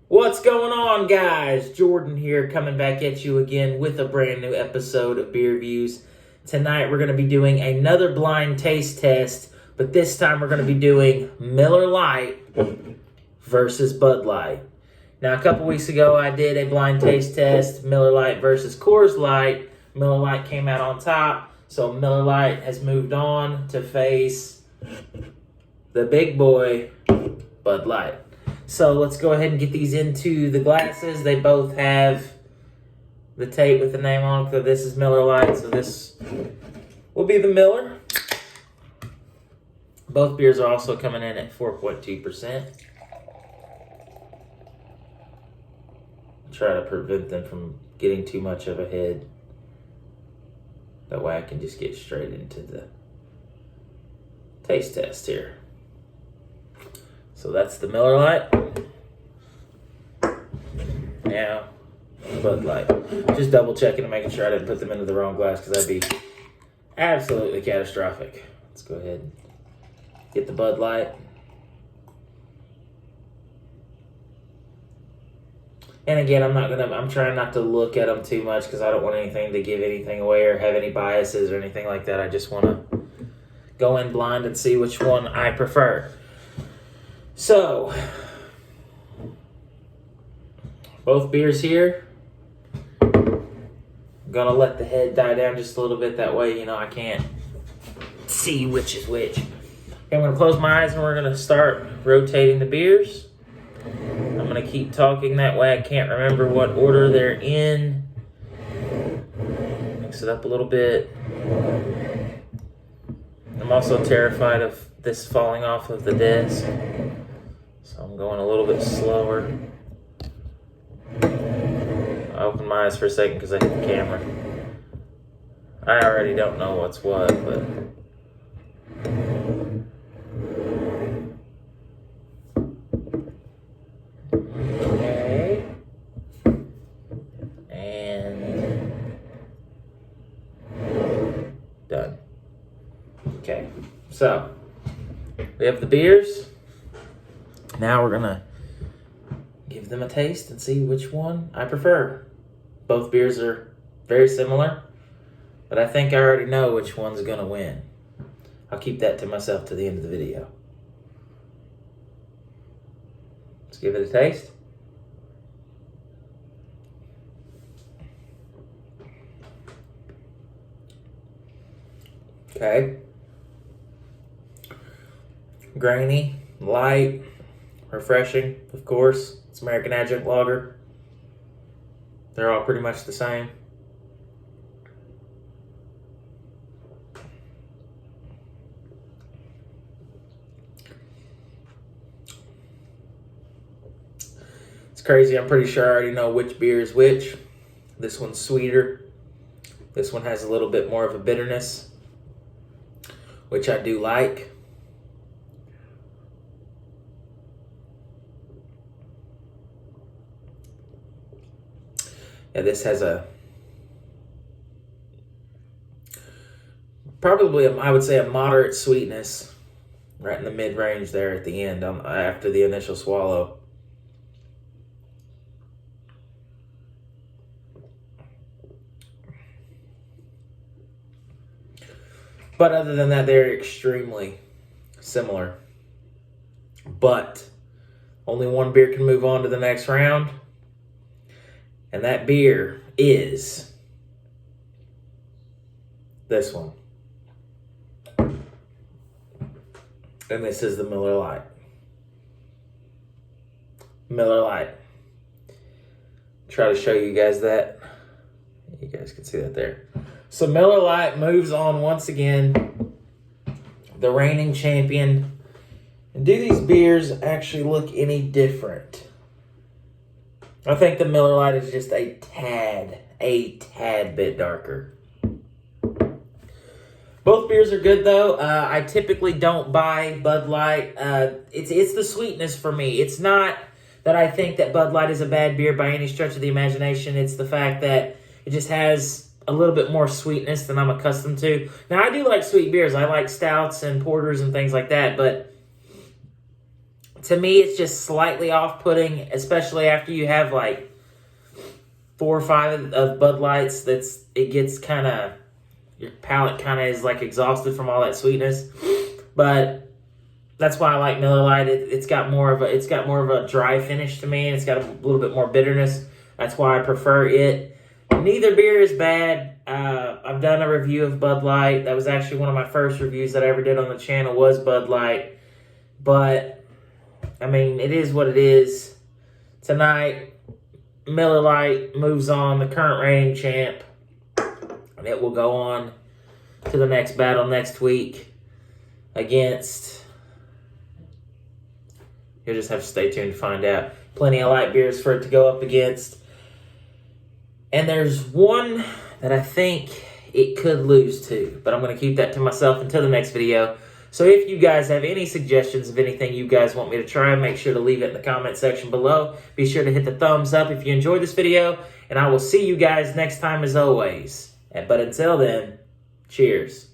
What's going on, guys? Jordan here, coming back at you again with a brand new episode of Beer Reviews. Tonight we're going to be doing another blind taste test, but this time we're going to be doing Miller Lite versus Bud Light. Now, a couple weeks ago I did a blind taste test, Miller Lite versus Coors Light. Miller Lite came out on top, so Miller Lite has moved on to face the big boy, Bud Light. So let's go ahead and get these into the glasses. They both have the tape with the name on it. So this is Miller Lite, so this will be the Miller. Both beers are also coming in at 4.2%. Try to prevent them from getting too much of a head. That way I can just get straight into the taste test here. So that's the Miller Lite. Now, Bud Light. Just double checking and making sure I didn't put them into the wrong glass because that'd be absolutely catastrophic. Let's go ahead and get the Bud Light. And again, I'm trying not to look at them too much because I don't want anything to give anything away or have any biases or anything like that. I just want to go in blind and see which one I prefer. So, both beers here. I'm gonna let the head die down just a little bit. That way, I can't see which is which. Okay, I'm gonna close my eyes and we're gonna start rotating the beers. I'm gonna keep talking, that way I can't remember what order they're in. Mix it up a little bit. I'm also terrified of this falling off of the desk. So I'm going a little bit slower. I opened my eyes for a second because I hit the camera. I already don't know what's what, but... Okay. And... done. Okay, so we have the beers. Now we're gonna give them a taste and see which one I prefer. Both beers are very similar, but I think I already know which one's gonna win. I'll keep that to myself to the end of the video. Let's give it a taste. Okay. Grainy, light, refreshing, of course. It's American Adjunct Lager. They're all pretty much the same. It's crazy. I'm pretty sure I already know which beer is which. This one's sweeter. This one has a little bit more of a bitterness, which I do like. Yeah, this has I would say a moderate sweetness right in the mid-range there at the end after the initial swallow. But other than that, they're extremely similar. But only one beer can move on to the next round. And that beer is this one. And this is the Miller Lite. Miller Lite. Try to show you guys that. You guys can see that there. So Miller Lite moves on once again. The reigning champion. And do these beers actually look any different? I think the Miller Lite is just a tad bit darker. Both beers are good though. I typically don't buy Bud Light. It's the sweetness for me. It's not that I think that Bud Light is a bad beer by any stretch of the imagination. It's the fact that it just has a little bit more sweetness than I'm accustomed to. Now, I do like sweet beers. I like stouts and porters and things like that, but To me, it's just slightly off-putting, especially after you have like 4 or 5 of Bud Lights. It gets kind of, your palate kind of is like exhausted from all that sweetness. But that's why I like Miller Lite. It's got more of a dry finish to me, and it's got a little bit more bitterness. That's why I prefer it. Neither beer is bad. I've done a review of Bud Light. That was actually one of my first reviews that I ever did on the channel was Bud Light. But, I mean, it is what it is. Tonight, Miller Lite moves on, the current reigning champ. And it will go on to the next battle next week against... You'll just have to stay tuned to find out. Plenty of light beers for it to go up against. And there's one that I think it could lose to, but I'm going to keep that to myself until the next video. So if you guys have any suggestions of anything you guys want me to try, make sure to leave it in the comment section below. Be sure to hit the thumbs up if you enjoyed this video, and I will see you guys next time as always. But until then, cheers.